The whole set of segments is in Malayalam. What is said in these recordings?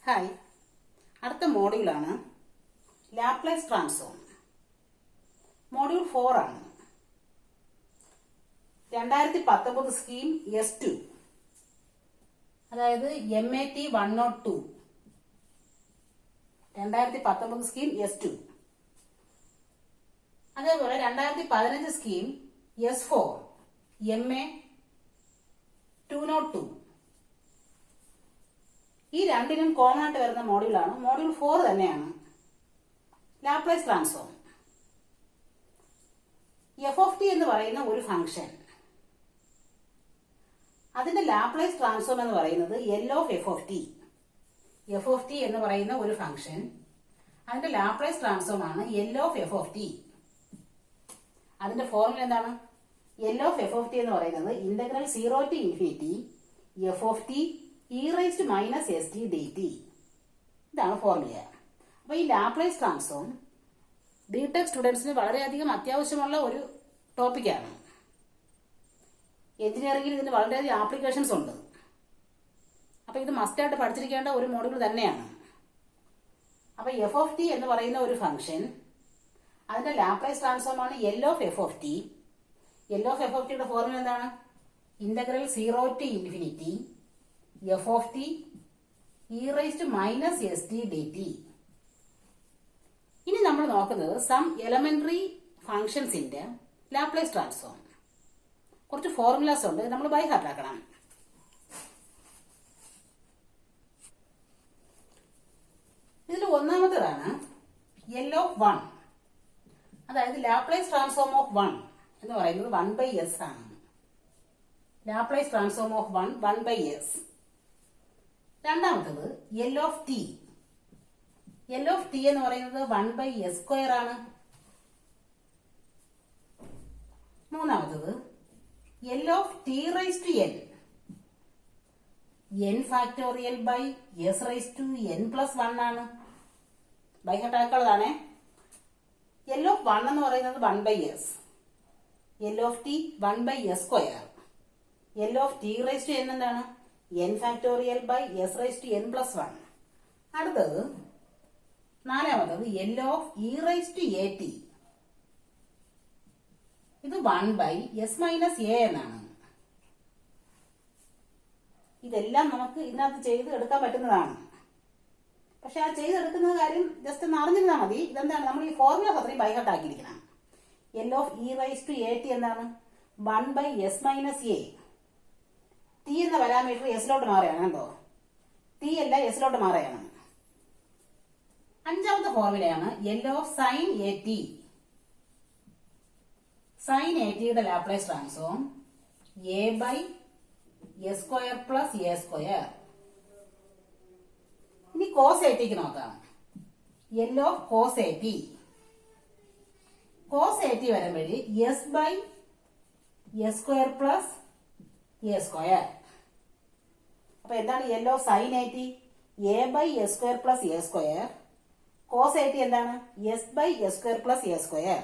ഹായ്, അടുത്ത മോഡ്യൂളാണ് ലാപ്ലേസ് ട്രാൻസ്ഫോം. മോഡ്യൂൾ 4 ആണ്. 2019 സ്കീം S2, അതായത് MAT 102. 2019 scheme S2. അതേപോലെ 2015 സ്കീം S4 MA 202. ഈ രണ്ടിനും കോമൺ ആയിട്ട് വരുന്ന മോഡ്യൂളാണ്. മോഡ്യൂൾ 4 തന്നെയാണ് ലാപ്ലേസ് ട്രാൻസ്ഫോം. f(t) എന്ന് പറയുന്ന ഒരു ഫംഗ്ഷൻ, അതിന്റെ ലാപ്ലേസ് ട്രാൻസ്ഫോം എന്ന് പറയുന്നത് L(f(t). f(t) എന്ന് പറയുന്ന ഒരു ഫംഗ്ഷൻ, അതിന്റെ ലാപ്ലേസ് ട്രാൻസ്ഫോം ആണ് L(f(t). അതിന്റെ ഫോർമുല എന്താണ്? L(f(t) എന്ന് പറയുന്നത് integral 0 to infinity f(t) e raised minus st dt. ഇതാണ് ഫോർമുല. അപ്പൊ ഈ ലാപ്ലേസ് ട്രാൻസ്ഫോം ബിടെക് സ്റ്റുഡൻസിന് വളരെയധികം അത്യാവശ്യമുള്ള ഒരു ടോപ്പിക്കാണ്. എഞ്ചിനീയറിംഗിൽ ഇതിന് വളരെയധികം ആപ്ലിക്കേഷൻസ് ഉണ്ട്. അപ്പൊ ഇത് മസ്റ്റായിട്ട് പഠിച്ചിരിക്കേണ്ട ഒരു മോഡ്യൂൾ തന്നെയാണ്. അപ്പൊ f(t) എന്ന് പറയുന്ന ഒരു ഫംഗ്ഷൻ, അതിന്റെ ലാപ്ലേസ് ട്രാൻസ്ഫോം ആണ് L(f(t). L(f(t)യുടെ ഫോർമുല എന്താണ്? Integral 0 to infinity f(t) e raised minus st dt. ഇനി നമ്മൾ നോക്കുന്നത് സം എലമെന്ററി ഫംഗ്ഷൻസിന്റെ ലാപ്ലേസ് ട്രാൻസ്ഫോം. കുറച്ച് ഫോർമുലാസ് ഉണ്ട്, നമ്മൾ ബൈ ഹാർട്ട് ആക്കണം. ഇതിൽ ഒന്നാമത്തേതാണ് L(1), അതായത് ലാപ്ലേസ് ട്രാൻസ്ഫോം ഓഫ് 1 എന്ന് പറയുന്നത് 1/s ആണ്. Laplace transform of 1/s. രണ്ടാമത്തത് L(t). L(t) എന്ന് പറയുന്നത് 1/s² ആണ്. മൂന്നാമത്തത് L(t raised to n). n factorial by s raised to n plus 1 ആണ്. By heart ആക്കാനുള്ളതാണേ. L(1) എന്ന് പറയുന്നത് 1/s, L(t) 1/s². L(t raised to n എന്താണ്? n factorial by s raised to n plus 1. അടുത്തത് നാലാമത്തത് L(e raised to at). ഇത് 1/s minus a എന്നാണ്. ഇതെല്ലാം നമുക്ക് ഇതിനകത്ത് ചെയ്ത് എടുക്കാൻ പറ്റുന്നതാണ്. പക്ഷെ ആ ചെയ്തെടുക്കുന്ന കാര്യം ജസ്റ്റ് ഒന്ന് അറിഞ്ഞിരുന്നാൽ മതി. ഇതെന്താണ്? നമ്മൾ ഈ ഫോർമുല അത്രയും ബൈഹാർട്ട് ആക്കിയിരിക്കണം. L(e raised to at) എന്താണ്? 1/s minus a. t എന്ന പാരാമീറ്റർ എസിലോട്ട് മാറുകയാണ്. കണ്ടോ? t അല്ല, എസിലോട്ട് മാറുകയാണ്. അഞ്ചാമത്തെ ഫോർമുലയാണ് L(sin at). sin at യുടെ Laplace transform a/s² plus a². ഇനി cos at ക്ക് നോക്കാം. L(cos at). cos at വരുമ്പോഴേ s/s² plus a². അപ്പൊ എന്താണ് L(sin at)? a/s² plus a². cos at എന്താണ്? s/s² plus a².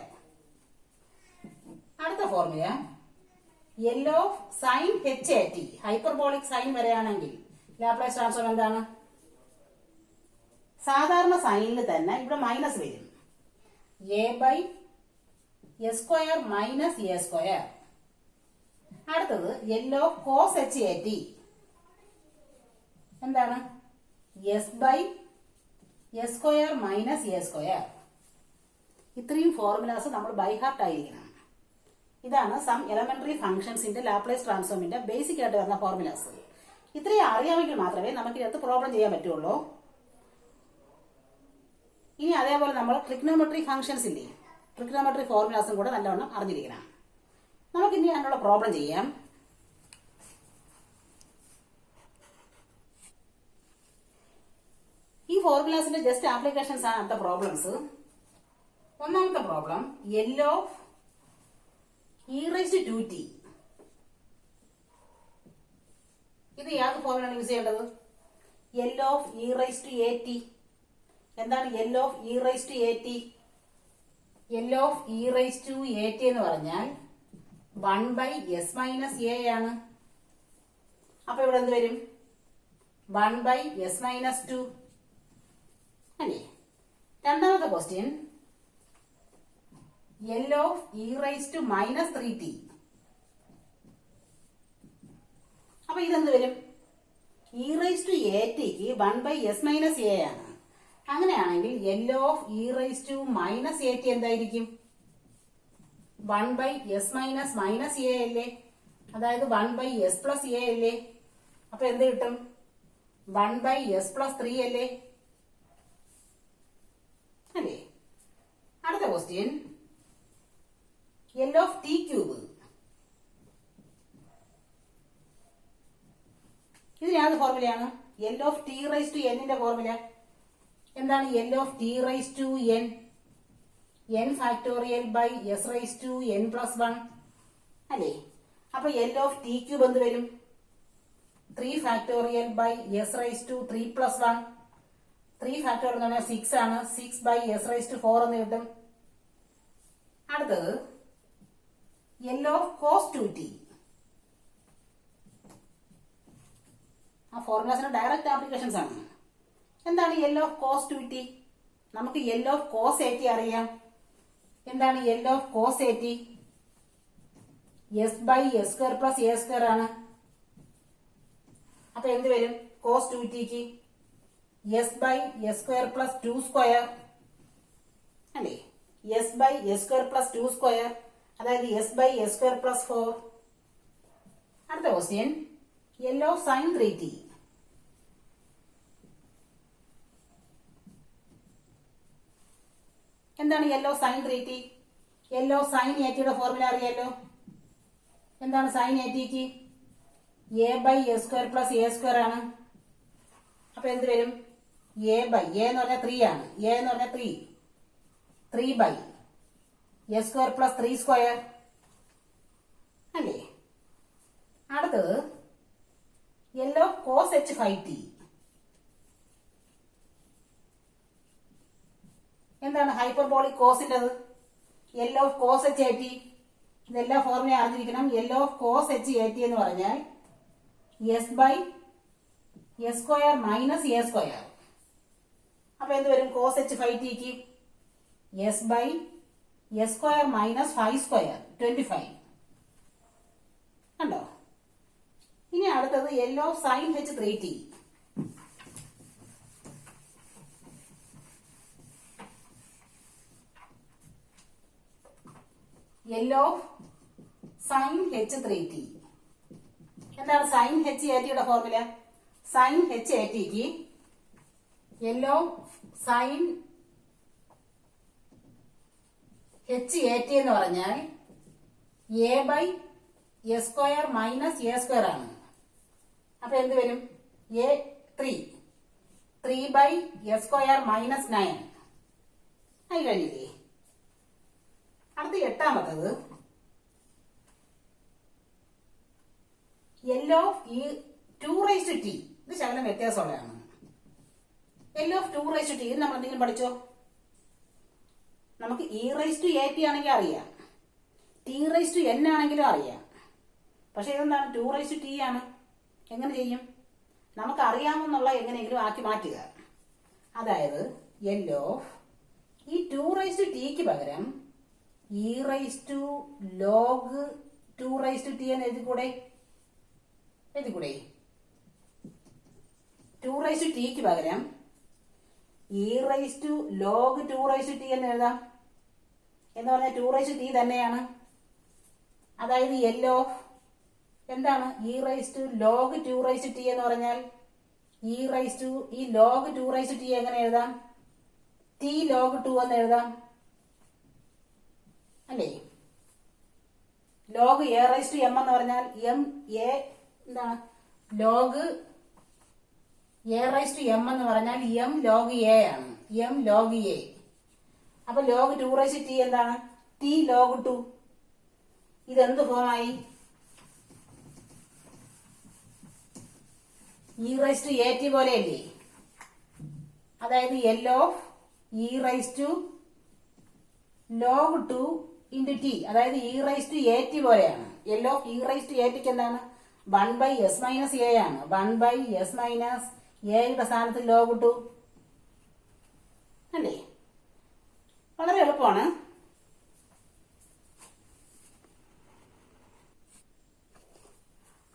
അടുത്ത ഫോർമുല L(sin h at). ഹൈപ്പർബോളിക് സൈൻ വരെയാണെങ്കിൽ ലാപ്ലേസ് ട്രാൻസ്ഫോം എന്താണ്? സാധാരണ സൈനിൽ തന്നെ ഇവിടെ മൈനസ് വരും. a/s² minus a². അടുത്തത് L(cos h at). എന്താണ്? s/s² minus a². ഇത്രയും ഫോർമുലാസ് നമ്മൾ ബൈ ഹാർട്ട് ആയിരിക്കണം. ഇതാണ് സം എലമെന്ററി ഫംഗ്ഷൻസിന്റെ ലാപ്ലേസ് ട്രാൻസ്ഫോമിന്റെ ബേസിക് ആയിട്ട് വരുന്ന ഫോർമുലാസ്. ഇത്രയും അറിയാമെങ്കിൽ മാത്രമേ നമുക്ക് ഇതിനകത്ത് പ്രോബ്ലം ചെയ്യാൻ പറ്റുള്ളൂ. ഇനി അതേപോലെ നമ്മൾ ട്രിഗ്നോമെട്രി ഫംഗ്ഷൻസ് ഇല്ലേ, ട്രിഗ്നോമെട്രി ഫോർമുലാസും കൂടെ നല്ലവണ്ണം അറിഞ്ഞിരിക്കണം. നമുക്കിനി അതിനുള്ള പ്രോബ്ലം ചെയ്യാം. ഈ ഫോർമുലാസിന്റെ ജസ്റ്റ് ആപ്ലിക്കേഷൻസ് ആണ് അടുത്ത പ്രോബ്ലംസ്. ഒന്നാമത്തെ problem L(e raised to 2t). ഇത് ഏത് ഫോർമുലയാണ് യൂസ് ചെയ്യേണ്ടത്? L(e raised to at). എന്താണ് L(e raised to at)? L(e raised to at) എന്ന് പറഞ്ഞാൽ 1/s minus a ആണ്. അപ്പൊ ഇവിടെ എന്ത് വരും? 1/s minus 2. അല്ലേ? രണ്ടാമത്തെ question L of e raised to minus 3t. അപ്പൊ ഇതെന്ത് വരും? e raised to at ക്ക് 1/s minus a ആണ്. അങ്ങനെയാണെങ്കിൽ L of e raised to minus at എന്തായിരിക്കും? 1/s minus minus a അല്ലേ? അതായത് 1/s plus a അല്ലേ? അപ്പൊ എന്ത് കിട്ടും? 1/s plus 3 അല്ലേ? അല്ലേ? അടുത്ത question L of t cube. ഇതിന് ഏത് ഫോർമുലയാണ്? L of t raised to n ന്റെ ഫോർമുല എന്താണ്? L of t raised to n, n factorial by s raised to n plus 1 അല്ലേ? അപ്പൊ L of t cube എന്ത് വരും? 3 factorial by s raised to 3 plus 1. 3 factorial എന്ന് പറഞ്ഞാൽ 6 ആണ്. 6 by s raised to 4 എന്ന് കിട്ടും. അടുത്തത് L of cos 2t. ആ ഫോർമുലാസിന്റെ ഡയറക്റ്റ് ആപ്ലിക്കേഷൻസ് ആണ്. എന്താണ് L of cos 2t? നമുക്ക് L of cos at അറിയാം. എന്താണ് L of cos at? s by s square plus a square ആണ്. അപ്പൊ എന്ത് വരും? cos 2t ക്ക് s by s square plus 2 square അല്ലേ? s by s square plus 2 square അതായത് s by s square plus 4. അടുത്ത question L of sin 3t. എന്താണ് L of sin 3t? L of sin at യുടെ ഫോർമുല അറിയാലോ. എന്താണ് sin at ക്ക്? a by s square plus a square ആണ്. അപ്പൊ എന്ത് വരും? a by a എന്ന് പറഞ്ഞാൽ 3 ആണ്. a എന്ന് പറഞ്ഞാൽ 3 by s square plus 3 square അല്ലേ? അടുത്തത് L of cos h 5t. എന്താണ് ഹൈപ്പർബോളിക് കോസിൻ്റെത്? L of cos h at. ഇതെല്ലാം ഫോർമുല അറിഞ്ഞിരിക്കണം. L of cos h at എന്ന് പറഞ്ഞാൽ s by s square minus a square. അപ്പൊ എന്ത് വരും? cos h 5t ക്ക് s by s square minus 5 square 25 കണ്ടോ? ഇനി അടുത്തത് L of sin h 3t. L of sin h 3t. എന്താണ് sin h at യുടെ ഫോർമുല? sin h at ക്ക് L of sin h at എന്ന് പറഞ്ഞാൽ a by s square minus a square ആണ്. അപ്പൊ എന്ത് വരും? a 3 by s square minus 9 ആയി കഴിഞ്ഞില്ലേ? അടുത്ത എട്ടാമത്തത് L of 2 raised to t. ഇത് ശകലം വ്യത്യാസമുള്ളതാണ്. L of 2 raised to t ഇത് നമ്മൾ എന്തെങ്കിലും പഠിച്ചോ? നമുക്ക് e raised to at ആണെങ്കിൽ അറിയാം, t raised to n ആണെങ്കിലും അറിയാം. പക്ഷെ ഇതെന്താണ്? 2 raised to t ആണ്. എങ്ങനെ ചെയ്യും? നമുക്ക് അറിയാമെന്നുള്ള എങ്ങനെയെങ്കിലും ആക്കി മാറ്റുക. അതായത് L of ഈ 2 raised to t ക്ക് പകരം e raised to log 2 raised to t എന്ന് എഴുതിക്കൂടെ? 2 raised to t ക്ക് പകരം e raised to log 2 raised to t എന്ന് എഴുതാം. എന്ന് പറഞ്ഞാൽ 2 raised to t തന്നെയാണ്. അതായത് L of എന്താണ്? e raised to log 2 raised to t എന്ന് പറഞ്ഞാൽ e raised to ഈ log 2 raised to t എങ്ങനെ എഴുതാം? t log 2 എന്ന് എഴുതാം അല്ലേ? log a raised to m എന്ന് പറഞ്ഞാൽ m a എന്താണ്? log a raised to m എന്ന് പറഞ്ഞാൽ m log a ആണ്. m log a. അപ്പൊ log 2 raised to t എന്താണ്? t log 2. ഇതെന്ത് ഫോമായി? e raised to at പോലെയല്ലേ? അതായത് L of e raised to log 2 into t. അതായത് e raised to at പോലെയാണ്. L of e raised to at ക്ക് എന്താണ്? 1/s minus a ആണ്. 1/s minus a യുടെ സ്ഥാനത്ത് log 2. അല്ലേ? വളരെ എളുപ്പമാണ്.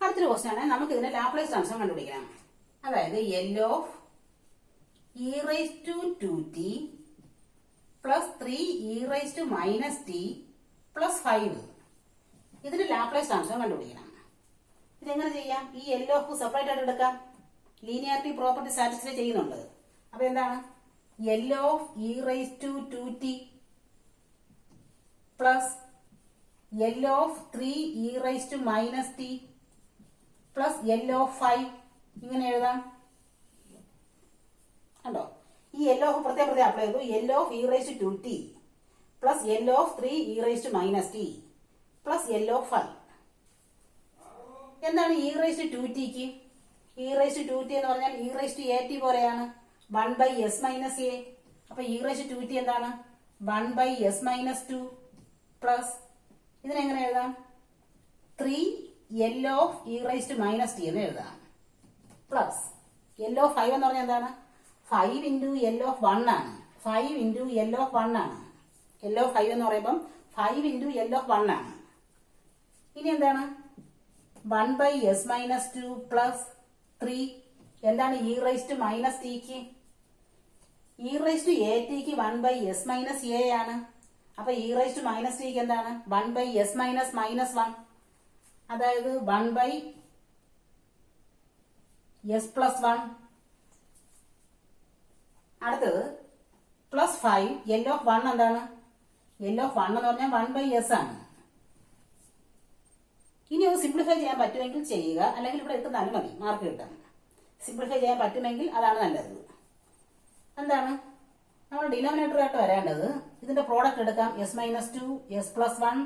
അടുത്തൊരു ക്വസ്റ്റ്യൻ ആണ്. നമുക്ക് ഇതിന്റെ ലാപ്ലേസ് ട്രാൻസ്ഫോം കണ്ടുപിടിക്കണം. അതായത് L of e raise to 2t plus 3e raise to -t plus 5. ഇതിന്റെ ലാപ്ലേസ് ട്രാൻസ്ഫോം കണ്ടുപിടിക്കണം. ഇതെങ്ങനെ ചെയ്യാം? ഈ എൽ ഓഫ് സെപ്പറേറ്റ് ആയിട്ട് എടുക്കാം. ലീനിയാരിറ്റി പ്രോപ്പർട്ടി സാറ്റിസ്ഫൈ ചെയ്യുന്നുണ്ട്. അപ്പൊ എന്താണ്? L of e raise to 2t plus L of 3e raise to -t plus L of 5. ഇങ്ങനെ എഴുതാം. കണ്ടോ? ഈ എൽ ഓഫ് പ്രത്യേകം അപ്ലൈ ചെയ്തു. L of e raise to 2t plus L of 3e raise to -t plus L of 5. എന്താണ് ഇ റൈസ് ടു 2tക്ക്? ഇ റൈസ് ടു 2t എന്ന് പറഞ്ഞാൽ ഇ റൈസ് ടു at പോലെയാണ്, 1/s - a. അപ്പൊ ഇ റൈസ് ടു 2t എന്താണ്? 1/s - 2 പ്ലസ് ഇതിനെങ്ങനെ എഴുതാം? 3 L of e raise to -t എന്ന് എഴുതാം. പ്ലസ് എൽ ഓഫ് 5 എന്ന് പറഞ്ഞാൽ എന്താണ്? 5 ഇൻറ്റു എൽ ഓഫ് 1 ആണ്. 5 ഇൻറ്റു എൽ ഓഫ് 1 ആണ്. എൽ ഓഫ് 5 എന്ന് പറയുമ്പം 5 ഇൻറ്റു എൽ ഓഫ് 1 ആണ്. ഇനി എന്താണ്? 1/s - 2 plus 3. എന്താണ് ഇ റൈസ് ടു -tക്ക്? ഇ റൈസ് ടു atക്ക് 1/s - a ആണ്. അപ്പൊ ഇ റൈസ് ടു -tക്ക് എന്താണ്? 1/s - -1. അതായത് 1/s പ്ലസ് 1. അടുത്തത് പ്ലസ് 5 എൽ ഓഫ് 1 എന്താണ്? എൽ ഓഫ് 1 എന്ന് പറഞ്ഞാൽ 1/s ആണ്. ഇനി ഒന്ന് സിംപ്ലിഫൈ ചെയ്യാൻ പറ്റുമെങ്കിൽ ചെയ്യുക, അല്ലെങ്കിൽ ഇവിടെ എത്തുന്നാലും മതി, മാർക്ക് കിട്ടാം. സിംപ്ലിഫൈ ചെയ്യാൻ പറ്റുമെങ്കിൽ അതാണ് നല്ലത്. എന്താണ് നമ്മൾ ഡിനോമിനേറ്ററായിട്ട് വരേണ്ടത്? ഇതിന്റെ പ്രോഡക്റ്റ് എടുക്കാം. s - 2 s plus 1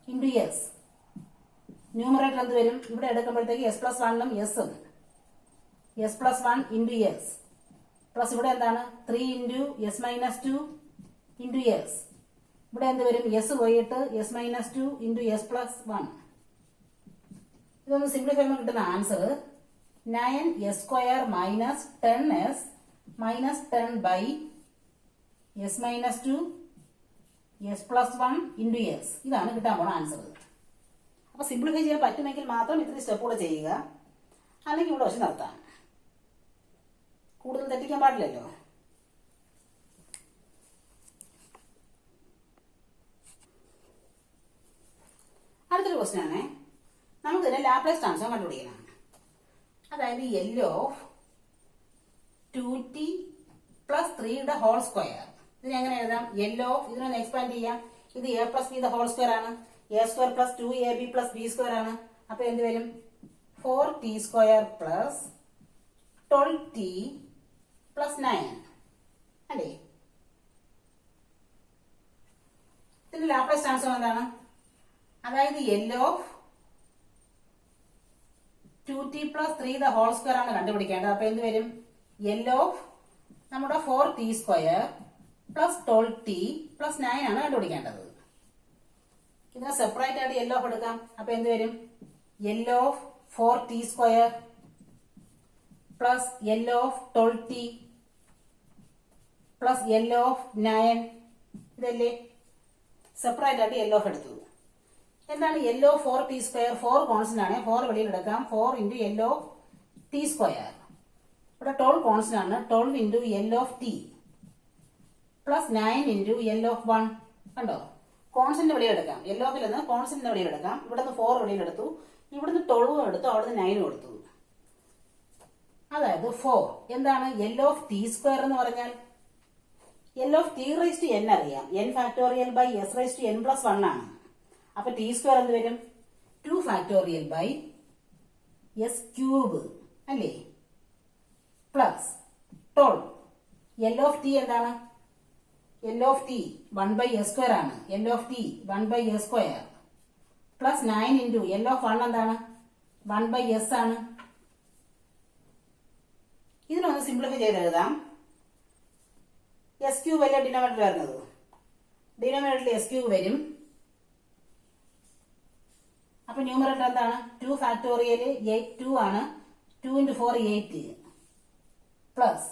into s. Numerator എന്ത് വരും? ഇവിടെ എടുക്കുമ്പോഴത്തേക്ക് s പ്ലസ് 1ഉം എസും s plus 1 into s plus ഇവിടെ എന്താണ്? 3 ഇൻറ്റു s - 2 ഇൻറ്റു s. ഇവിടെ എന്ത് വരും? s പോയിട്ട് s - 2 ഇൻറ്റു s പ്ലസ് 1. ഇതൊന്ന് സിംപ്ലിഫൈ ചെയ്യുമ്പോൾ കിട്ടുന്ന answer 9s² minus 10s minus 10/s - 2 s plus 1 into s. ഇതാണ് കിട്ടാൻ പോണ ആൻസർ. അപ്പൊ സിംപ്ലിഫൈ ചെയ്യാൻ പറ്റുമെങ്കിൽ മാത്രം ഇത്രയും സ്റ്റെപ്പ് കൂടെ ചെയ്യുക, അല്ലെങ്കിൽ ഇവിടെ വെച്ച് നിർത്താം. കൂടുതൽ തെറ്റിക്കാൻ പാടില്ലല്ലോ. അടുത്തൊരു ക്വസ്റ്റ്യൻ ആണ്. നമുക്ക് ഇതിന്റെ ലാപ്ലേസ് ട്രാൻസ്ഫോം കണ്ടുപിടിക്കണം. അതായത് L of 2t plus 3 whole square. ഇതിനെ എങ്ങനെ എഴുതാം? എൽ ഓഫ് ഇതിനൊന്ന് എക്സ്പാൻഡ് ചെയ്യാം. ഇത് a plus B whole square ആണ്. a² plus 2ab plus b² ആണ്. അപ്പൊ എന്ത് വരും? 4t² പ്ലസ് 12t പ്ലസ് 9 അല്ലേ? ഇതിന്റെ ലാപ്ലേസ് ട്രാൻസ്ഫോം എന്താണ്? അതായത് L of 2t plus 3 whole square ആണ് കണ്ടുപിടിക്കേണ്ടത്. അപ്പൊ എന്ത് വരും? എൽ ഓഫ് നമ്മുടെ 4t² പ്ലസ് 12t പ്ലസ് 9 ആണ് കണ്ടുപിടിക്കേണ്ടത്. ഇതിനെ സെപ്പറേറ്റ് ആയിട്ട് എൽ ഓഫ് എടുക്കാം. അപ്പൊ എന്ത് വരും? L of 4t² plus L of 12t plus L of 9. ഇതല്ലേ? സെപ്പറേറ്റ് ആയിട്ട് എൽ ഓഫ് എടുത്തു. എന്താണ് എൽ ഓഫ് 4t²? 4 കോൺസ്റ്റന്റ് ആണ്. 4 വെളിയിൽ എടുക്കാം. 4 ഇൻറ്റു എൽ ഓഫ് t². ഇവിടെ 12 കോൺസ്റ്റന്റ് ആണ്. 12 into L of t plus 9 into L of 1. കണ്ടോ? കോൺസ്റ്റന്റ് വെളിയിൽ എടുക്കാം. എൽ ഓഫിൽ നിന്ന് കോൺസ്റ്റന്റ് വെളിയിൽ എടുക്കാം. ഇവിടെ നിന്ന് 4 വെളിയിൽ എടുത്തു. ഇവിടുന്ന് 12 എടുത്തു. അവിടുന്ന് 9 കൊടുത്തു. അതായത് 4 എന്താണ്? എൽ ഓഫ് t² എന്ന് പറഞ്ഞാൽ L of t raise to n അറിയാം. n factorial by s raise to n plus 1 ആണ്. അപ്പൊ t² എന്ത് വരും? 2 ഫാക്ടോറിയൽ ബൈ s³ അല്ലേ? പ്ലസ് 12. എൽ ഓഫ് t എന്താണ്? എൽ ഓഫ് t 1/s² ആണ്. L of t 1/s² plus 9 into L of 1 എന്താണ്? 1/s ആണ്. ഇതിനൊന്ന് സിംപ്ലിഫൈ ചെയ്ത് എഴുതാം. s³ അല്ലേ ഡിനോമിനേറ്റർ വരുന്നത്? ഡിനോമിനേറ്ററിൽ s³ വരും. അപ്പൊ ന്യൂമറേറ്റർ എന്താണ്? 2 ഫാക്ടോറിയൽ 2 ആണ്. 2 ഇൻറ്റു 4 8 പ്ലസ്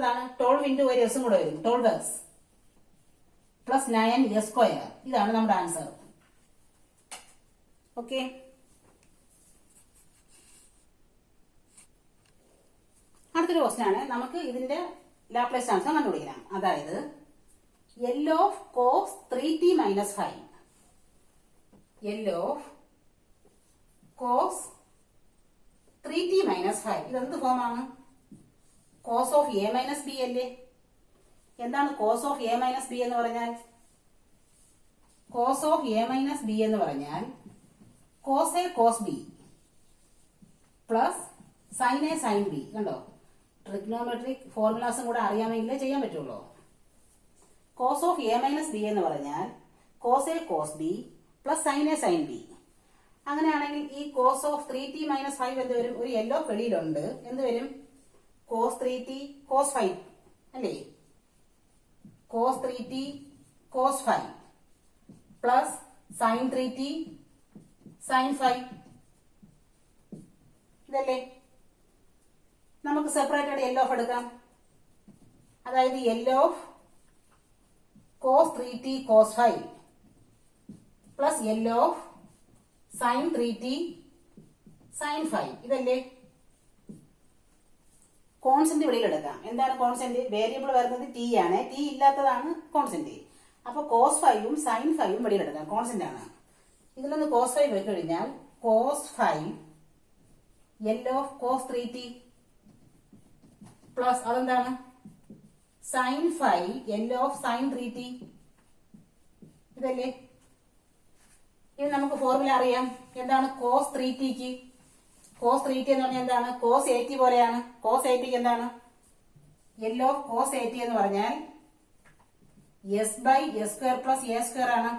എന്താണ് 12 ഇൻറ്റു ഒരു എസും കൂടെ വരും 12s പ്ലസ് 9s². ഇതാണ് നമ്മുടെ ആൻസർ. ഓക്കെ, അടുത്തൊരു ക്വസ്റ്റ്യൻ ആണ്. നമുക്ക് ഇതിന്റെ ലാപ്ലേസ് ട്രാൻസ്ഫോം കണ്ടുപിടിക്കണം. അതായത് L of cos 3t minus 5. L of cos 3t minus 5 ഇതെന്ത് ഫോമാണ്? cos of a minus b അല്ലേ? എന്താണ് cos of a minus b എന്ന് പറഞ്ഞാൽ? cos of a minus b എന്ന് പറഞ്ഞാൽ cos a cos b plus sin a sin b. കണ്ടോ, ട്രിഗ്നോമെട്രിക് ഫോർമുലാസും കൂടെ അറിയാമെങ്കിലേ ചെയ്യാൻ പറ്റുള്ളൂ. cos of a minus b എന്ന് പറഞ്ഞാൽ cos a cos b plus sin a sin b. അങ്ങനെയാണെങ്കിൽ ഈ cos of 3t minus 5 എന്ത് വരും? ഒരു യെല്ലോ വെളിയിലുണ്ട്, എന്ത് വരും? cos 3t cos 5 അല്ലേ? cos 3t cos 5 plus sin 3t sin 5 ഇതല്ലേ? നമുക്ക് സെപ്പറേറ്റഡ് എൽ ഓഫ് എടുക്കാം. അതായത് L of cos 3t cos 5 plus L of sin 3t sin 5 ഇതല്ലേ? കോൺസ്റ്റന്റ് വെളിയിൽ എടുക്കാം. എന്താണ് കോൺസ്റ്റന്റ്? വേരിയബിൾ വരുന്നത് ടി ആണ്, ടി ഇല്ലാത്തതാണ് കോൺസ്റ്റന്റ്. അപ്പൊ cos 5ഉം sin 5ഉം വെളിയിൽ എടുക്കാം, കോൺസ്റ്റന്റ് ആണ്. ഇതിലൊന്ന് cos 5 വെച്ച് കഴിഞ്ഞാൽ cos 5 L of cos 3t plus അതെന്താണ് sin 5 L of sin 3t ഇതല്ലേ? ഇത് നമുക്ക് ഫോർമുല അറിയാം. എന്താണ് cos 3tക്ക്? cos 3t എന്ന് പറഞ്ഞാൽ എന്താണ്? cos 80 പോലെയാണ്. cos 80ക്ക് എന്താണ്? എൽ ഓഫ് cos 80 എന്ന് പറഞ്ഞാൽ s/s² പ്ലസ് a² ആണ്.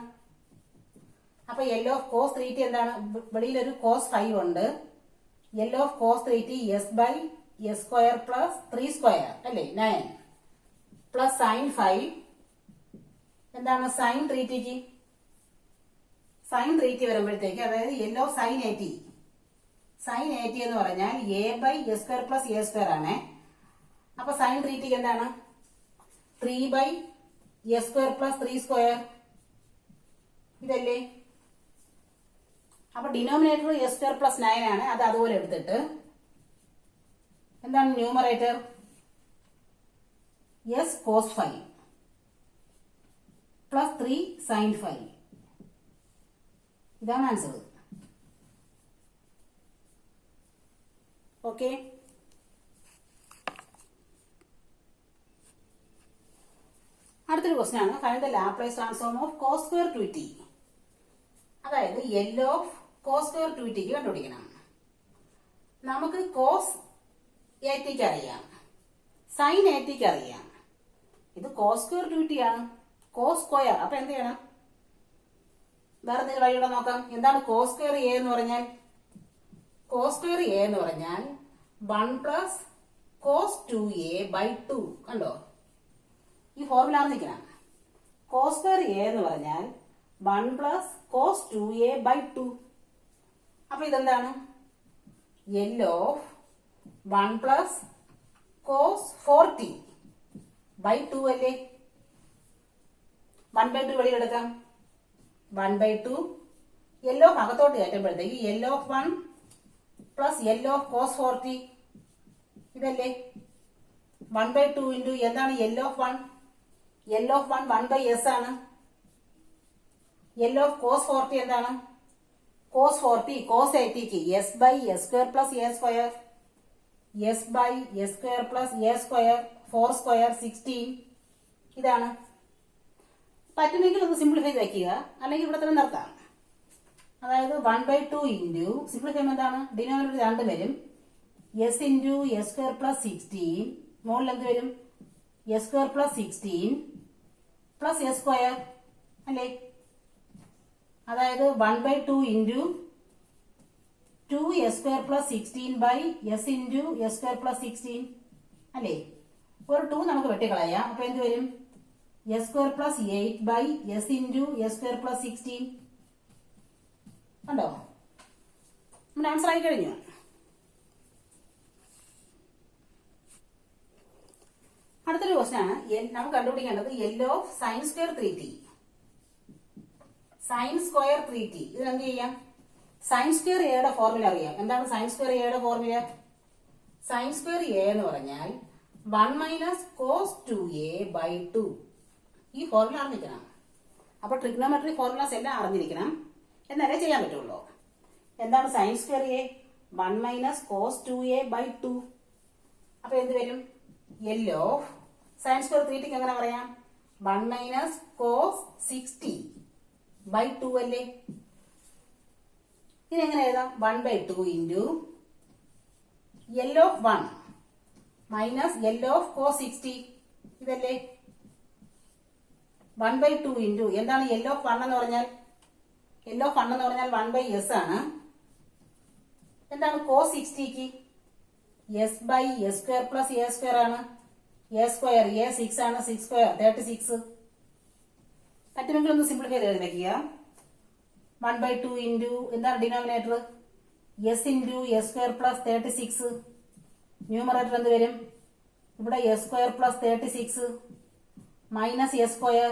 അപ്പൊ എൽ ഓഫ് cos 3t എന്താണ്? വെളിയിലൊരു cos 5 ഉണ്ട്. L of cos 3t s/s² plus 3² അല്ലേ? 9 പ്ലസ് sin 5 എന്താണ്? sin 3tക്ക് sin 3t വരുമ്പോഴത്തേക്ക്, അതായത് എൽ ഓഫ് sin 80 എന്ന് പറഞ്ഞാൽ a/s² പ്ലസ് a² ആണ്. അപ്പൊ sin 3tക്ക് എന്താണ്? 3/s² പ്ലസ് 3² ഇതല്ലേ? അപ്പൊ ഡിനോമിനേറ്റർ s² പ്ലസ് 9 ആണ്. അത് അതുപോലെ എടുത്തിട്ട് എന്താണ് numerator? s cos 5 plus 3 sin 5. ഇതാണ് ആൻസർ. ഓക്കെ, അടുത്തൊരു ക്വസ്റ്റ്യൻ ആണ്. Find the Laplace transform of cos square 2t. അതായത് L ഓഫ് cos square 2tക്ക് കണ്ടുപിടിക്കണം. നമുക്ക് cos 80ക്ക് അറിയാം, sin 80ക്ക് അറിയാം. ഇത് cos square 2t ആണ്, cos സ്ക്വയർ. അപ്പൊ എന്ത് ചെയ്യണം? വേറെ എന്തെങ്കിലും വഴിയുടെ നോക്കാം. എന്താണ് cos square a എന്ന് പറഞ്ഞാൽ? cos square a എന്ന് പറഞ്ഞാൽ 1 പ്ലസ് cos 2a/2. കണ്ടോ, ഈ ഫോർമുല അറിഞ്ഞിരിക്കണം. cos square a എന്ന് പറഞ്ഞാൽ 1 പ്ലസ് cos 2a/2. അപ്പൊ ഇതെന്താണ്? L of 1 plus cos 4t/2 അല്ലേ? 1/2 വെളിയിലെടുക്കാം. 1/2 L ഓഫ് അകത്തോട്ട് കയറ്റുമ്പോഴത്തേക്ക് L of 1 plus L of cos 4t ഇതല്ലേ? 1/2 ഇൻറ്റു എന്താണ് L of 1? L of 1 1/s ആണ്. L ഓഫ് cos 4t എന്താണ്? cos 4t cos 80ക്ക് s/s² plus a², s/s² plus a², 4² 16 ഇതാണ്. പറ്റുമെങ്കിൽ ഒന്ന് സിംപ്ലിഫൈ വയ്ക്കുക, അല്ലെങ്കിൽ ഇവിടെ തന്നെ നിർത്താം. അതായത് 1/2 ഇൻറ്റു സിംപ്ലിഫൈ എന്താണ്? ഡിനോമിനേറ്റർ 2 വരും. s ഇൻറ്റു s² പ്ലസ് 16 മുകളിൽ എന്ത് വരും? s² പ്ലസ് 16 പ്ലസ് a² അല്ലേ? അതായത് 1/2 into 2s² plus 16 by s into s² plus 16 അല്ലേ? ഒരു 2 നമുക്ക് വെട്ടിക്കളയാം. അപ്പൊ എന്ത് വരും? s² plus 8 by s into s² plus 16. കണ്ടോ, നമ്മുടെ ആൻസർ ആയി കഴിഞ്ഞു. അടുത്തൊരു ക്വസ്റ്റൻ ആണ് നമുക്ക് കണ്ടുപിടിക്കേണ്ടത് L of sine square 3t. Sine square 3t ഇതിനെന്ത് ചെയ്യാം? സൈൻ സ്ക്വയർ എയുടെ ഫോർമുല അറിയാം. എന്താണ് സൈൻ സ്ക്വയർ എയുടെ ഫോർമുല? സൈൻ സ്ക്വയർ എ എന്ന് പറഞ്ഞാൽ 1 മൈനസ് കോസ് 2a/2. ഈ ഫോർമുല അറിഞ്ഞിരിക്കണം. അപ്പൊ ട്രിഗ്നോമെട്രി ഫോർമുലാസ് എല്ലാം അറിഞ്ഞിരിക്കണം, എന്നാലേ ചെയ്യാൻ പറ്റുള്ളൂ. എന്താണ് sine square A? 1 minus cos 2a/2. അപ്പൊ എന്ത് വരും? L of sine square 3t എങ്ങനെ പറയാം? 1 മൈനസ് കോസ് 60/2 അല്ലേ? ഇതെങ്ങനെ എഴുതാം? 1/2 into L of 1 minus L of cos 60 ഇതല്ലേ? 1/2 ഇൻറ്റു എന്താണ് എൽ ഓഫ് 1 എന്ന് പറഞ്ഞാൽ? എൽ ഓഫ് 1 എന്ന് പറഞ്ഞാൽ 1/s ആണ്. എന്താണ് കോസ് 60ക്ക്? s/s square plus a square ആണ്. a സ്ക്വയർ a 6 ആണ്. 6 സ്ക്വയർ 36. പറ്റുമെങ്കിൽ ഒന്ന് സിംപ്ലിഫൈ ചെയ്ത് വെക്കുക. 1/2 ഇൻറ്റു എന്താണ് denominator? s into s square plus 36. Numerator എന്ത് വരും? ഇവിടെ s square plus 36 minus s square.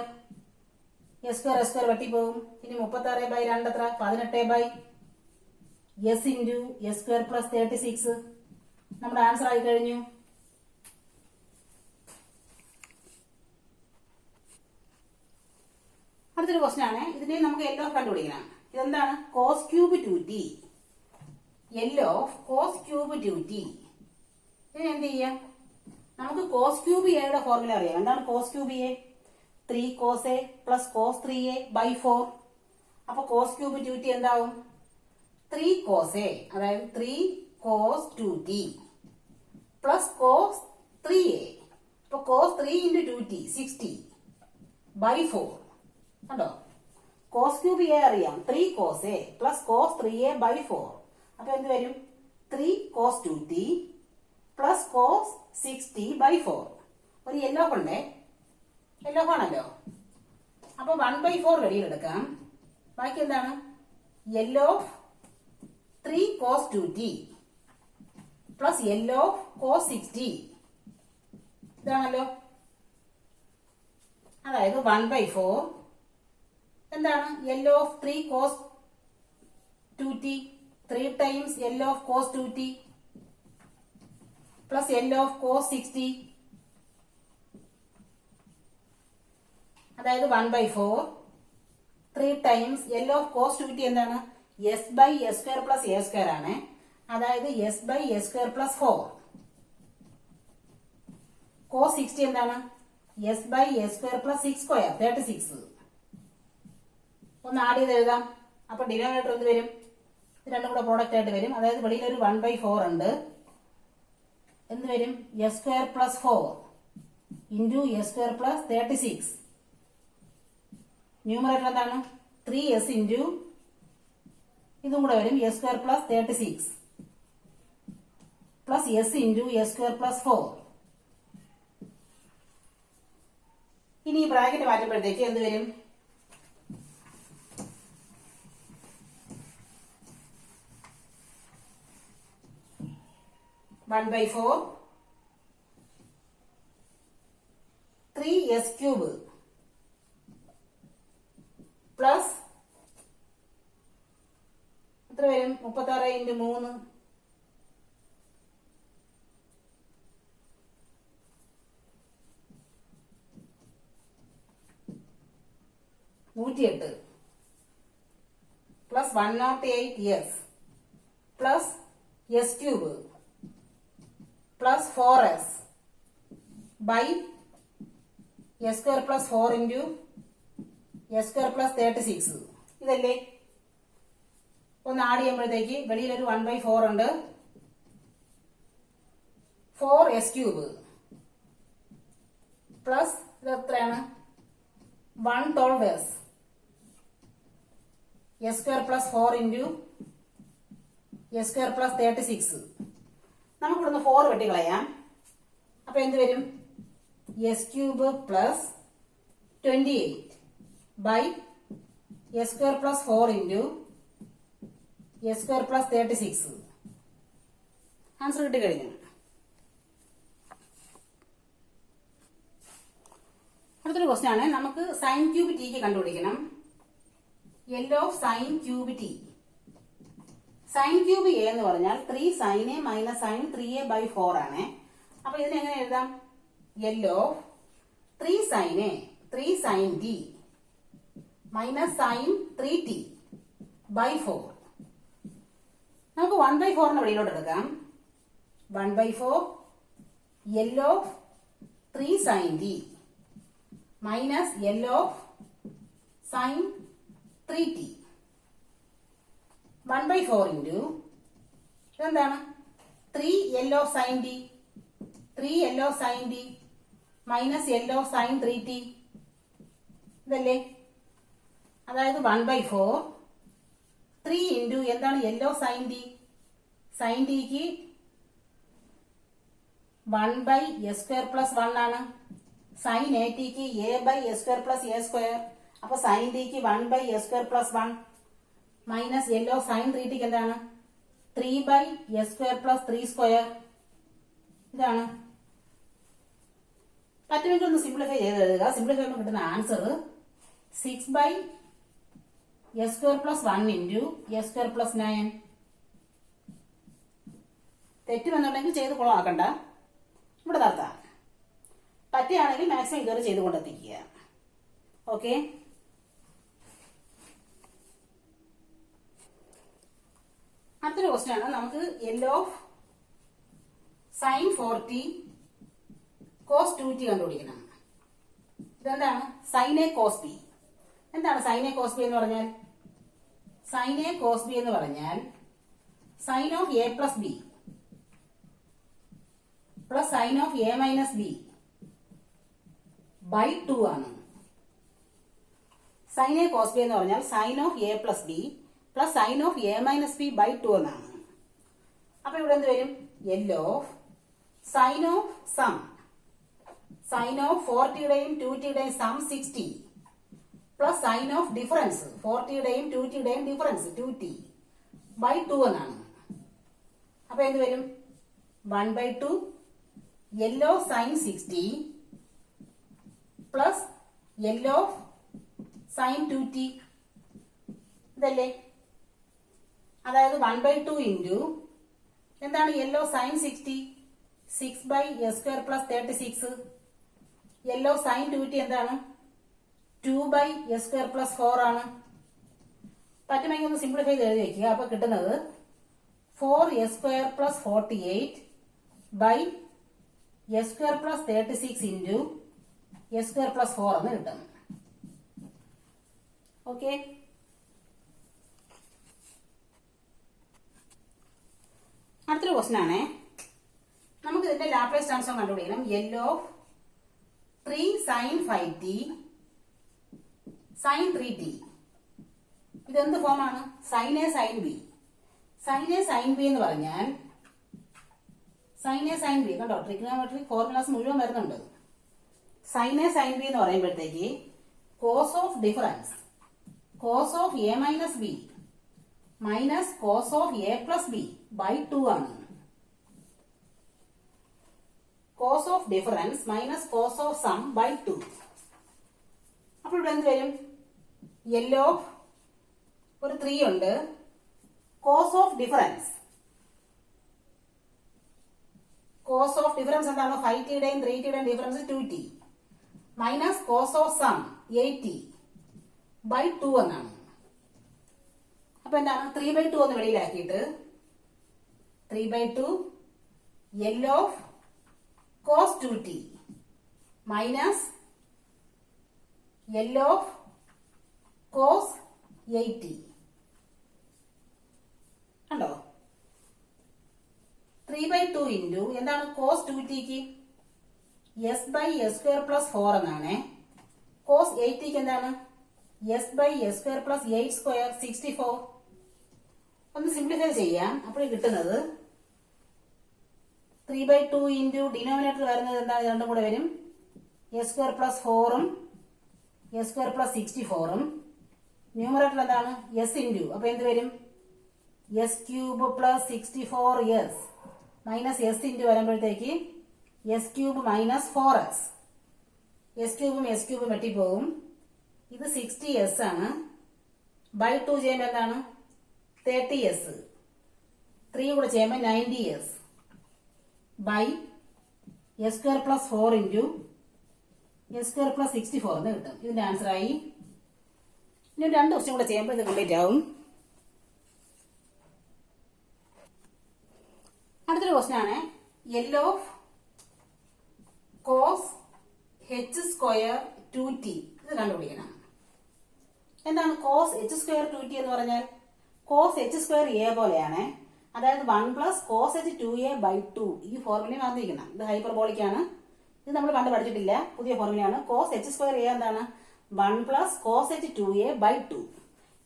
s square വെട്ടിപ്പോകും. ഇനി 36/2 എത്ര? 18 s into s square plus 36. നമ്മുടെ ആൻസർ ആയി കഴിഞ്ഞു. അടുത്തൊരു ക്വസ്റ്റൻ ആണ്. ഇതിനെ നമുക്ക് എൽ ഓഫ് കണ്ടുപിടിക്കണം. ഇതെന്താണ്? Cos cube 2t. L of cos cube 2t. ഇതിന് എന്ത് ചെയ്യാം? നമുക്ക് കോസ് ക്യൂബ് എയുടെ ഫോർമുല അറിയാം. എന്താണ് cos cube A? 3 cos A plus cos 3a/4. അപ്പൊ കോസ് ക്യൂബ് 2t എന്താവും? 3 കോസ് എ, അതായത് 3 cos 2t plus cos 3a. അപ്പൊ കോസ് 3 ഇൻറ്റു 2t 60/4. കണ്ടോ? കോസ് ക്യൂബ് എ അറിയാം. 3 cos A plus cos 3a/4. അപ്പൊ എന്ത് വരും? 3 കോസ് 2t പ്ലസ് കോസ് 60/4. ഒരു യെല്ലോ ഉണ്ടേ, യെല്ലോ ആണല്ലോ. അപ്പൊ 1/4 വെളിയിലെടുക്കാം. ബാക്കി എന്താണ്? L of 3 cos 2t plus L of cos 60 ഇതാണല്ലോ. അതായത് 1/4 എന്താണ്? L of 3 cos 2t 3 times L of cos 2t plus L of cos 60. അതായത് 1/4 3 times L of cos 2t എന്താണ്? s/s square plus a square ആണ്. അതായത് s/s സ്ക്വയർ പ്ലസ് 4. കോസ് 60 എന്താണ്? s/s square plus 6 square 36. ഒന്ന് ആഡ് ചെയ്ത് എഴുതാം. അപ്പൊ ഡിനോമിനേറ്റർ എന്ത് വരും? രണ്ടും കൂടെ പ്രോഡക്റ്റ് ആയിട്ട് വരും. അതായത് വെളിയിൽ ഒരു 1/4 ഉണ്ട്. എന്ത് വരും? s square plus 4 into s square plus 36. Numerator എന്താണ്? 3s ഇൻറ്റു ഇതും കൂടെ വരും s square plus 36 plus s into s square plus 4. ഇനി ഈ ബ്രാക്കറ്റ് മാറ്റുമ്പോഴത്തേക്ക് എന്ത് വരും? ¼ 3s ക്യൂബ് പ്ലസ് എത്ര വരും? 36 into 3 108 plus 108s plus s cube plus 4s by s square plus 4 into s square plus 36. ഇതല്ലേ? ഒന്ന് ആഡ് ചെയ്യുമ്പോഴത്തേക്ക് വെളിയിലൊരു 1/4 ഉണ്ട്. 4s ക്യൂബ് പ്ലസ് ഇത് എത്രയാണ്? 112s s square plus 4 into s square plus 36. നമുക്കിവിടുന്ന് 4 വെട്ടിക്കളയാം. അപ്പൊ എന്ത് വരും? s cube plus 28 by s square plus 4 into s square plus 36. Answer കിട്ടി കഴിഞ്ഞു. അടുത്തൊരു ക്വസ്റ്റ്യൻ ആണ്, നമുക്ക് സൈൻ ക്യൂബ് ടിക്ക് കണ്ടുപിടിക്കണം. L of sine cube T. Sine cube A എന്ന് പറഞ്ഞാൽ 3 sine A minus sign 3a/4 ആണ്. അപ്പൊ ഇതിനെ എങ്ങനെ എഴുതാം? L of 3 sine A 3 sine T minus sine 3t/4. നമുക്ക് 1/4 വെളിയിലോട്ട് എടുക്കാം. 1/4 L of 3 sine T minus L of sine 3t. 1/4 into ഇതെന്താണ്? 3 L of sine T 3 L of sine T minus L of sine 3t ഇതല്ലേ? അതായത് 1/4 3 ഇൻറ്റു എന്താണ്? L of sine T. Sine ടിക്ക് 1/s²+1 ആണ്. സൈൻ എ ടിക്ക് a/s²+a². അപ്പൊ സൈൻ ടിക്ക് 1/s²+1 minus L of sign 3ടിക്ക് എന്താണ്? 3/s²+3². ഇതാണ്. പറ്റുമെങ്കിൽ ഒന്ന് സിംപ്ലിഫൈ ചെയ്ത് എഴുതുക. സിംപ്ലിഫൈ ചെയ്യുമ്പോൾ കിട്ടുന്ന ആൻസർ 6/s²+1 ഇൻറ്റു s²+9. തെറ്റുമെന്നുണ്ടെങ്കിൽ ചെയ്ത് കുളമാക്കണ്ട, ഇവിടെ നിർത്താം. പറ്റുകയാണെങ്കിൽ മാക്സിമം ഇതുവരെ ചെയ്ത് കൊണ്ടെത്തിക്കുക. ഓക്കെ. അടുത്തൊരു ക്വസ്റ്റ്യൻ ആണ്, നമുക്ക് L of sign 4t cos 2t കണ്ടുപിടിക്കണം. ഇതെന്താണ്? Sine A cos B. എന്താണ് സൈൻ എ കോസ് ബി എന്ന് പറഞ്ഞാൽ? സൈൻ എ കോസ് ബി എന്ന് പറഞ്ഞാൽ sine of A plus B plus sine of A minus B by 2 ആണ്. സൈൻ എ കോസ് ബി എന്ന് പറഞ്ഞാൽ sine of A plus B plus sine of A minus B by 2 എന്നാണ്. അപ്പൊ ഇവിടെ എന്ത് വരും? L of sine of sum sine of 4tയുടെയും 2tയുടെയും sum 60 plus sine of difference 4tയുടെയും 2tയുടെയും ഡിഫറൻസ് 2t ബൈ 2 എന്നാണ്. അപ്പൊ എന്ത് വരും? 1/2 L of sine 60 plus L of sine 2t ഇതല്ലേ? അതായത് 1/2 ഇൻറ്റു എന്താണ്? L of sine 60 6/s²+36. L of sine 2t എന്താണ്? 2/s²+4 ആണ്. പറ്റുമെങ്കിൽ ഒന്ന് സിംപ്ലിഫൈ ചെയ്ത് എഴുതി വയ്ക്കുക. അപ്പൊ കിട്ടുന്നത് 4s²+48/s²+36 ഇൻറ്റു s²+4 എന്ന് കിട്ടും. ഓക്കെ. അടുത്തൊരു ക്വസ്റ്റ്യൻ ആണ്, നമുക്ക് ഇതിന്റെ ലാപ്ലേസ് ട്രാൻസ്ഫോം കണ്ടുപിടിക്കണം. L of 3 sine 5t sine 3t. ഇതെന്ത് ഫോമാണ്? Sine A sine B. Sine A sine B എന്ന് പറഞ്ഞാൽ സൈൻ എ സൈൻ ബി കണ്ടോ, ട്രിഗ്നോമെട്രിക് ഫോർമുലാസ് മുഴുവൻ വരുന്നുണ്ട്. സൈൻ എ സൈൻ ബി എന്ന് പറയുമ്പോഴത്തേക്ക് cos of difference cos of A minus B minus cos of A plus B by 2 ആണ്. Cos of difference minus cos of sum by 2. അപ്പോൾ ഇവിടെ എന്ത് വരും? എൽ ഓഫ് ഒരു 3 ഉണ്ട്. കോസ് ഓഫ് ഡിഫറൻസ് എന്താണ്? 5tയുടെയും 3tയുടെയും difference 2t minus cos of sum 8t by 2 എന്നാണ്. അപ്പൊ എന്താണ്? 3/2 ഒന്ന് വെളിയിലാക്കിയിട്ട് 3/2 L of cos 2t minus L of cos 8t കണ്ടോ? 3/2 ഇൻറ്റു എന്താണ്? കോസ് 2tക്ക് s/s²+4 എന്നാണ്. കോസ് 8tക്ക് എന്താണ്? s/s²+8² 64. ഒന്ന് സിംപ്ലിഫൈ ചെയ്യാം. അപ്പോൾ കിട്ടുന്നത് 3/2 ഇൻറ്റു ഡിനോമിനേറ്റർ വരുന്നത് എന്താണ്? രണ്ടും കൂടെ വരും s²+4ഉം s²+64ഉം. ന്യൂമറേറ്റർ എന്താണ്? s into. അപ്പൊ എന്ത് വരും? s³ + 64s minus s into വരുമ്പോഴത്തേക്ക് s³ - 4s എസ് ക്യൂബും വെട്ടിപ്പോകും. ഇത് 60s ആണ്. ബൈ 2 ചെയ്യുമ്പോൾ എന്താണ് 30s. 3 കൂടെ ചെയ്യുമ്പോൾ 90s. By s square plus 4 into s square plus 64 എന്ന് കിട്ടും. ഇതിന്റെ ആൻസർ ആയി. ഇനി 2 ക്വസ്റ്റ്യൻ കൂടെ ചെയ്യുമ്പോൾ ഇത് കംപ്ലീറ്റ് ആവും. അടുത്തൊരു ക്വസ്റ്റ്യൻ ആണ് L of cos h square 2t. ഇത് കണ്ടുപിടിക്കണം. എന്താണ് കോസ് h സ്ക്വയർ 2t എന്ന് പറഞ്ഞാൽ? കോസ് h സ്ക്വയർ a പോലെയാണ്. അതായത് 1 plus cos h 2a by 2. ഈ ഫോർമുലയും അറിഞ്ഞിരിക്കണം. ഇത് ഹൈപ്പർബോളിക് ആണ്. ഇത് നമ്മൾ കണ്ടു പഠിച്ചിട്ടില്ല, പുതിയ ഫോർമുലയാണ്. കോസ് h സ്ക്വയർ a എന്താണ്? 1 plus cos h 2a by 2.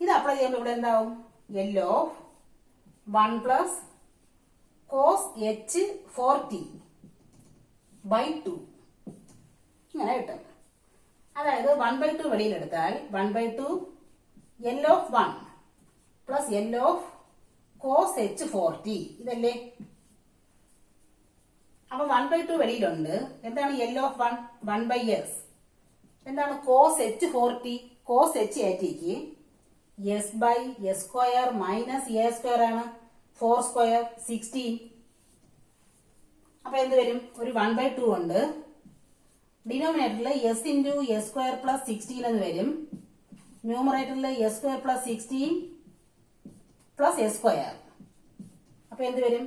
ഇത് അപ്ലൈ ചെയ്യുമ്പോൾ ഇവിടെ എന്താവും? L of 1 plus cos h 4t by 2 ഇങ്ങനെ കിട്ടും. അതായത് 1/2 വെളിയിലെടുത്താൽ 1/2 L of 1 plus L of cos h 4t ഇതല്ലേ? അപ്പൊ 1/2 വെളിയിലുണ്ട്. എന്താണ് എൽ ഓഫ് 1? 1/s. എന്താണ് cos h 4t? Cos h ആറ്റിക്ക് s by s square minus a square ആണ്. 4 സ്ക്വയർ 16. അപ്പൊ എന്ത് വരും? ഒരു 1/2 ഉണ്ട്. ഡിനോമിനേറ്ററിൽ s into s square plus 16 എന്ന് വരും. ന്യൂമറേറ്ററിൽ s square plus 16 plus s square. അപ്പൊ എന്ത് വരും?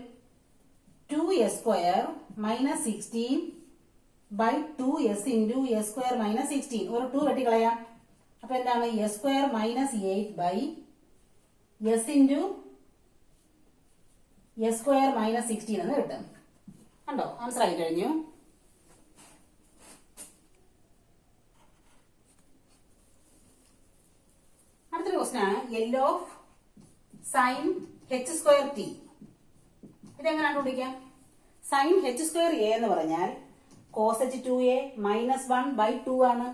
2s square minus 16 by 2s into s square minus 16. ഒരു 2 വെട്ടിക്കളയാം. അപ്പൊ എന്താണ്? s square minus 8 by s into s square minus 16 എന്ന് കിട്ടും. കണ്ടോ? ആൻസർ ആയി കഴിഞ്ഞു. അടുത്തൊരു ക്വസ്റ്റ്യൻ ആണ് L of sine h square t. ഇതെങ്ങനെ കണ്ടുപിടിക്കാം? സൈൻ h സ്ക്വയർ a എന്ന് പറഞ്ഞാൽ cos h 2a minus 1 by 2 ആണ്.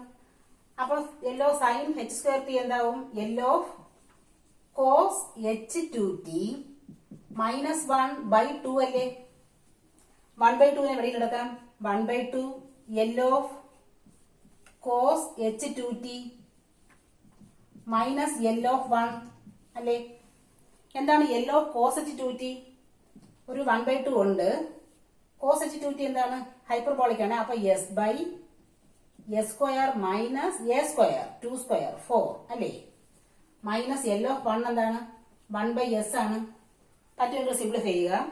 അപ്പോൾ L of sine h square t എന്താവും? L of cos h 2t minus 1 by 2 അല്ലേ? 1/2 വെളിയിലെടുക്കാം. 1/2 L of cos h 2t minus L of 1 അല്ലേ? എന്താണ് L of cos h 2t? ഒരു 1/2 ഉണ്ട്. കോസ് h 2t എന്താണ്? ഹൈപ്പർബോളിക് ആണ്. അപ്പൊ s by s square minus a square 2 square 4 അല്ലേ? മൈനസ് എൽ ഓഫ് 1 എന്താണ്? 1/s ആണ്. പറ്റുമെങ്കിൽ സിംപ്ലിഫൈ ചെയ്യുക.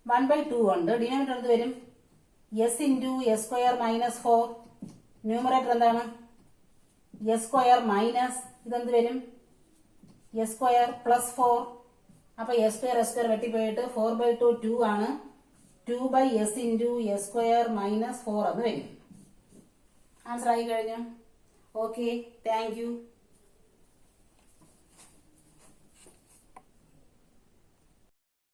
1/2 ഉണ്ട്. ഡിനോമിനേറ്റർ എന്ത് വരും? s into s square minus 4. Numerator എന്താണ്? s സ്ക്വയർ മൈനസ് ഇതെന്ത് വരും? s square plus 4. അപ്പൊ s സ്ക്വയർ വെട്ടിപ്പോയിട്ട് 4/2 2 ആണ്. 2/s into s square minus 4 എന്ന് വരും. ആൻസർ ആയി കഴിഞ്ഞു. Okay, thank you.